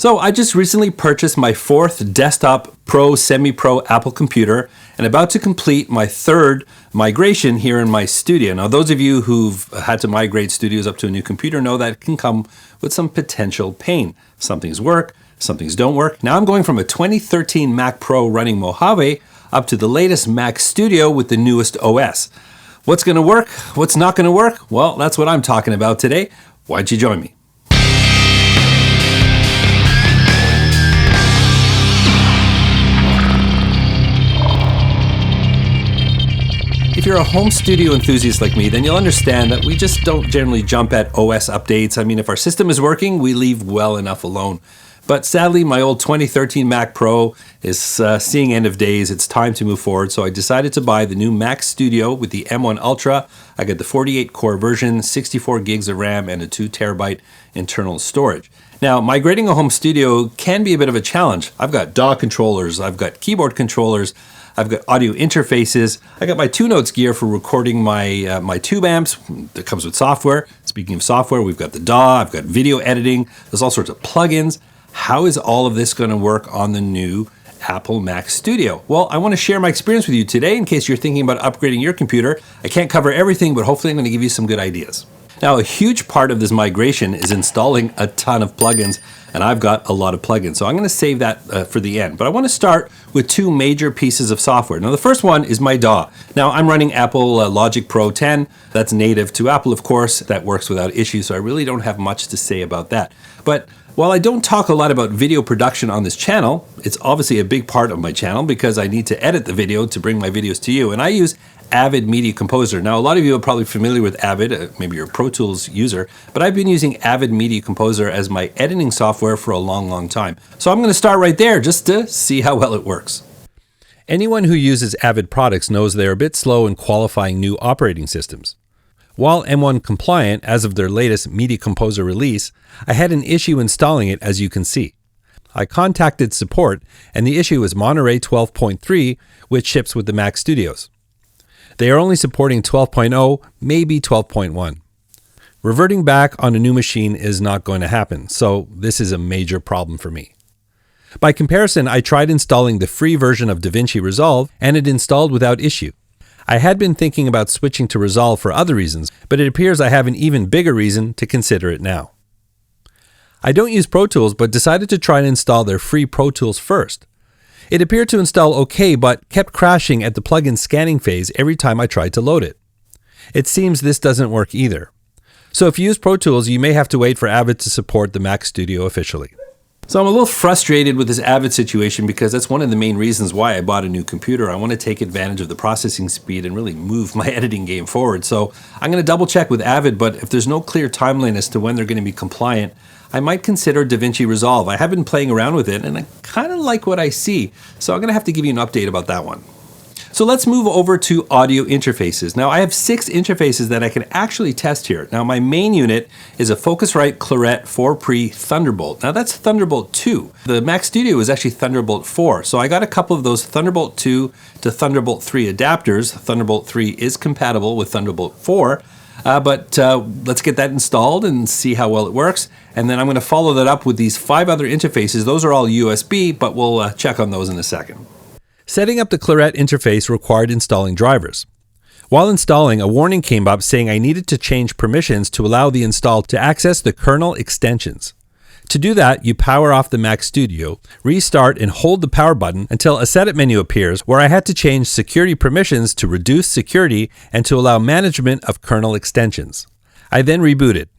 So I just recently purchased my 4th desktop pro, semi-pro Apple computer and about to complete my 3rd migration here in my studio. Now, those of you who've had to migrate studios up to a new computer know that it can come with some potential pain. Some things work, some things don't work. Now I'm going from a 2013 Mac Pro running Mojave up to the latest Mac Studio with the newest OS. What's going to work? What's not going to work? Well, that's what I'm talking about today. Why don't you join me? If you're a home studio enthusiast like me, then you'll understand that we just don't generally jump at OS updates. I mean, if our system is working, we leave well enough alone. But sadly, my old 2013 Mac Pro is seeing end of days. It's time to move forward, so I decided to buy the new Mac Studio with the M1 Ultra. I got the 48-core version, 64 gigs of RAM, and a 2 terabyte internal storage. Now, migrating a home studio can be a bit of a challenge. I've got DAW controllers, I've got keyboard controllers, I've got audio interfaces. I got my 2Notes gear for recording my tube amps that comes with software. Speaking of software, we've got the DAW, I've got video editing, there's all sorts of plugins. How is all of this going to work on the new Apple Mac Studio? Well, I want to share my experience with you today in case you're thinking about upgrading your computer. I can't cover everything, but hopefully I'm going to give you some good ideas. Now, a huge part of this migration is installing a ton of plugins, and I've got a lot of plugins, so I'm going to save that for the end. But I want to start with 2 major pieces of software. Now, the first one is my DAW. Now, I'm running Apple Logic Pro 10. That's native to Apple, of course. That works without issue, so I really don't have much to say about that. But while I don't talk a lot about video production on this channel, it's obviously a big part of my channel because I need to edit the video to bring my videos to you, and I use Avid Media Composer. Now, a lot of you are probably familiar with Avid, maybe you're a Pro Tools user, but I've been using Avid Media Composer as my editing software for a long, long time. So I'm going to start right there just to see how well it works. Anyone who uses Avid products knows they're a bit slow in qualifying new operating systems. While M1 compliant as of their latest Media Composer release, I had an issue installing it, as you can see. I contacted support, and the issue is Monterey 12.3, which ships with the Mac Studios. They are only supporting 12.0, maybe 12.1. Reverting back on a new machine is not going to happen, so this is a major problem for me. By comparison, I tried installing the free version of DaVinci Resolve, and it installed without issue. I had been thinking about switching to Resolve for other reasons, but it appears I have an even bigger reason to consider it now. I don't use Pro Tools, but decided to try and install their free Pro Tools first. It appeared to install okay, but kept crashing at the plugin scanning phase every time I tried to load it. It seems this doesn't work either. So if you use Pro Tools, you may have to wait for Avid to support the Mac Studio officially. So I'm a little frustrated with this Avid situation because that's one of the main reasons why I bought a new computer. I want to take advantage of the processing speed and really move my editing game forward. So I'm going to double check with Avid, but if there's no clear timeline as to when they're going to be compliant, I might consider DaVinci Resolve. I have been playing around with it and I kind of like what I see. So I'm going to have to give you an update about that one. So let's move over to audio interfaces. Now I have 6 interfaces that I can actually test here. Now my main unit is a Focusrite Claret 4Pre Thunderbolt. Now that's Thunderbolt 2. The Mac Studio is actually Thunderbolt 4. So I got a couple of those Thunderbolt 2 to Thunderbolt 3 adapters. Thunderbolt 3 is compatible with Thunderbolt 4. But let's get that installed and see how well it works. And then I'm going to follow that up with these 5 other interfaces. Those are all USB, but we'll check on those in a second. Setting up the Claret interface required installing drivers. While installing, a warning came up saying I needed to change permissions to allow the install to access the kernel extensions. To do that, you power off the Mac Studio, restart and hold the power button until a setup menu appears where I had to change security permissions to reduce security and to allow management of kernel extensions. I then rebooted.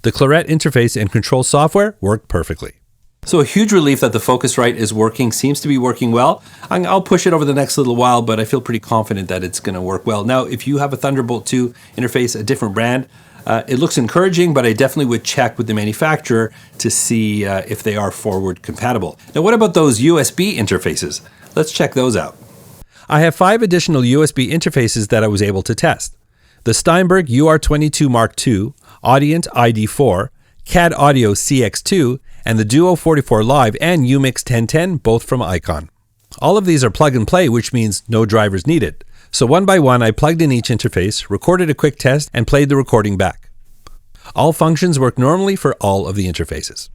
The Claret interface and control software worked perfectly. So a huge relief that the Focusrite is working, seems to be working well. I'll push it over the next little while, but I feel pretty confident that it's going to work well. Now, if you have a Thunderbolt 2 interface, a different brand, it looks encouraging, but I definitely would check with the manufacturer to see if they are forward compatible. Now, what about those USB interfaces? Let's check those out. I have 5 additional USB interfaces that I was able to test. The Steinberg UR22 Mark II, Audient ID4, CAD Audio CX2, and the Duo 44 Live and UMix 1010, both from Icon. All of these are plug and play, which means no drivers needed. So one by one, I plugged in each interface, recorded a quick test, and played the recording back. All functions work normally for all of the interfaces.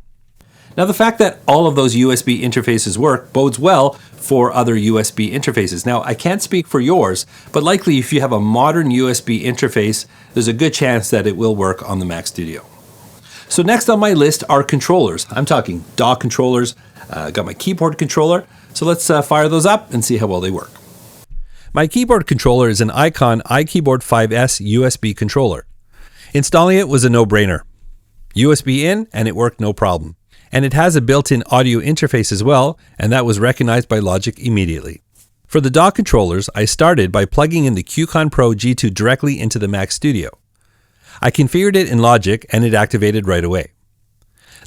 Now, the fact that all of those USB interfaces work bodes well for other USB interfaces. Now, I can't speak for yours, but likely if you have a modern USB interface, there's a good chance that it will work on the Mac Studio. So next on my list are controllers. I'm talking DAW controllers. Got my keyboard controller. So let's fire those up and see how well they work. My keyboard controller is an Icon iKeyboard 5S USB controller. Installing it was a no-brainer. USB in and it worked no problem. And it has a built-in audio interface as well, and that was recognized by Logic immediately. For the DAW controllers, I started by plugging in the QCon Pro G2 directly into the Mac Studio. I configured it in Logic and it activated right away.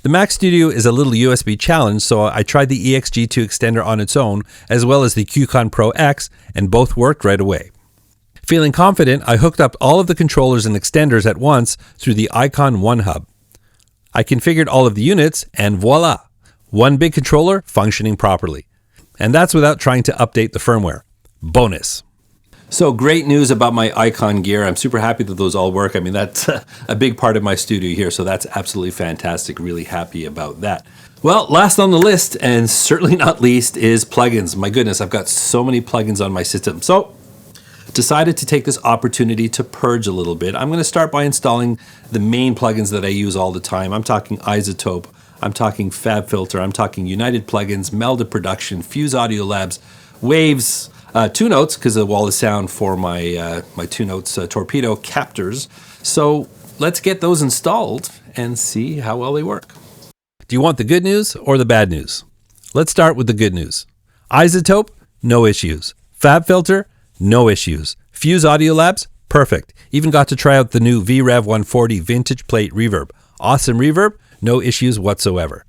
The Mac Studio is a little USB challenged, so I tried the EXG2 extender on its own, as well as the QCon Pro X, and both worked right away. Feeling confident, I hooked up all of the controllers and extenders at once through the Icon One Hub. I configured all of the units, and voila! One big controller functioning properly. And that's without trying to update the firmware. Bonus! So great news about my Icon gear. I'm super happy that those all work. I mean, that's a big part of my studio here, so that's absolutely fantastic. Really happy about that. Well, last on the list, and certainly not least, is plugins. My goodness, I've got so many plugins on my system. So decided to take this opportunity to purge a little bit. I'm going to start by installing the main plugins that I use all the time. I'm talking Isotope, I'm talking FabFilter, I'm talking United Plugins, Melda Production, Fuse Audio Labs, Waves, Two Notes, because of Wall of Sound for my Two Notes torpedo captors. So let's get those installed and see how well they work. Do you want the good news or the bad news? Let's start with the good news. Isotope, no issues. FabFilter, no issues. Fuse Audio Labs, perfect. Even got to try out the new VREV 140 Vintage Plate Reverb. Awesome reverb, no issues whatsoever.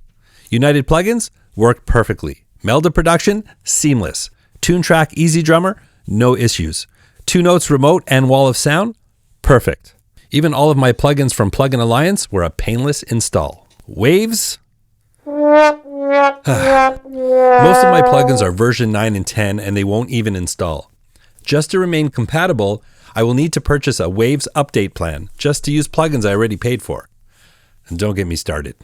United Plugins, worked perfectly. Melda Production, seamless. TuneTrack Easy Drummer, no issues. Two Notes Remote and Wall of Sound, perfect. Even all of my plugins from Plugin Alliance were a painless install. Waves, most of my plugins are version 9 and 10 and they won't even install. Just to remain compatible, I will need to purchase a Waves update plan just to use plugins I already paid for. And don't get me started.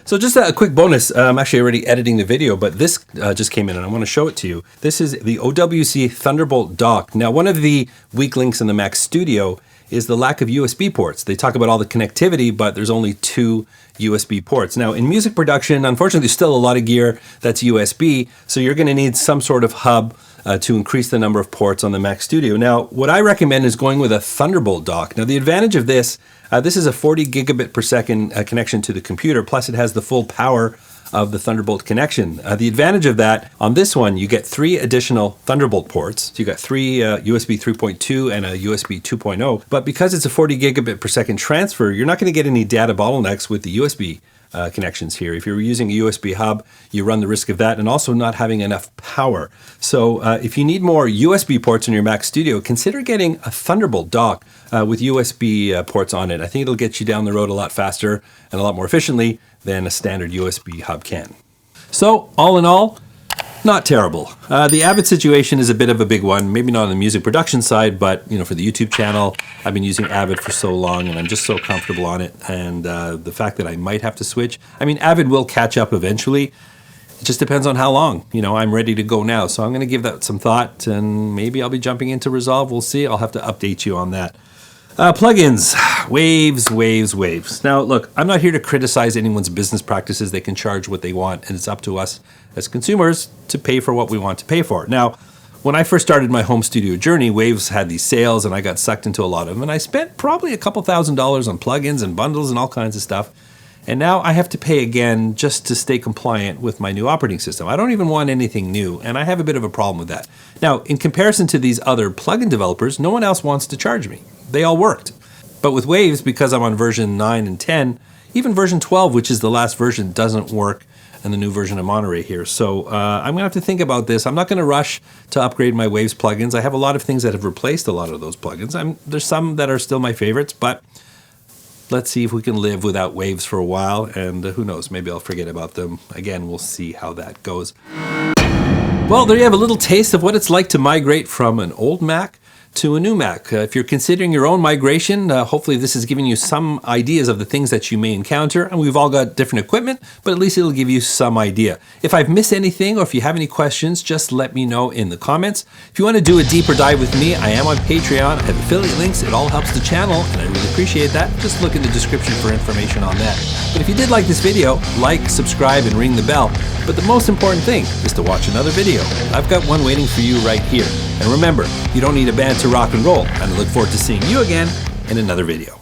So just a quick bonus, I'm actually already editing the video, but this just came in and I want to show it to you. This is the OWC Thunderbolt Dock. Now, one of the weak links in the Mac Studio is the lack of USB ports. They talk about all the connectivity, but there's only 2 USB ports. Now, in music production, unfortunately, there's still a lot of gear that's USB, so you're going to need some sort of hub to increase the number of ports on the Mac Studio. Now, what I recommend is going with a Thunderbolt dock. Now, the advantage of this is a 40 gigabit per second connection to the computer, plus it has the full power of the Thunderbolt connection. The advantage of that, on this one, you get 3 additional Thunderbolt ports. So you got 3 USB 3.2 and a USB 2.0. But because it's a 40 gigabit per second transfer, you're not going to get any data bottlenecks with the USB connections here. If you're using a USB hub, you run the risk of that and also not having enough power. So if you need more USB ports in your Mac Studio, consider getting a Thunderbolt dock with USB ports on it. I think it'll get you down the road a lot faster and a lot more efficiently than a standard USB hub can. So all in all, not terrible. The Avid situation is a bit of a big one, maybe not on the music production side, but for the YouTube channel, I've been using Avid for so long and I'm just so comfortable on it. And the fact that I might have to switch, Avid will catch up eventually. It just depends on how long. I'm ready to go now. So I'm going to give that some thought and maybe I'll be jumping into Resolve. We'll see. I'll have to update you on that. Plugins, waves. Now, look, I'm not here to criticize anyone's business practices. They can charge what they want, and it's up to us as consumers to pay for what we want to pay for. Now, when I first started my home studio journey, Waves had these sales, and I got sucked into a lot of them, and I spent probably a couple $1,000s on plugins and bundles and all kinds of stuff. And now I have to pay again just to stay compliant with my new operating system. I don't even want anything new, and I have a bit of a problem with that. Now, in comparison to these other plugin developers, no one else wants to charge me. They all worked. But with Waves, because I'm on version 9 and 10, even version 12, which is the last version, doesn't work in the new version of Monterey here. So I'm going to have to think about this. I'm not going to rush to upgrade my Waves plugins. I have a lot of things that have replaced a lot of those plugins. There's some that are still my favorites, but let's see if we can live without Waves for a while. And who knows, maybe I'll forget about them. Again, we'll see how that goes. Well, there you have a little taste of what it's like to migrate from an old Mac to a new Mac. If you're considering your own migration, hopefully this is giving you some ideas of the things that you may encounter. And we've all got different equipment, but at least it'll give you some idea. If I've missed anything or if you have any questions, just let me know in the comments. If you want to do a deeper dive with me, I am on Patreon. I have affiliate links. It all helps the channel, and I really appreciate that. Just look in the description for information on that. But if you did like this video, like, subscribe, and ring the bell. But the most important thing is to watch another video. I've got one waiting for you right here. And remember, you don't need a band to rock and roll. And I look forward to seeing you again in another video.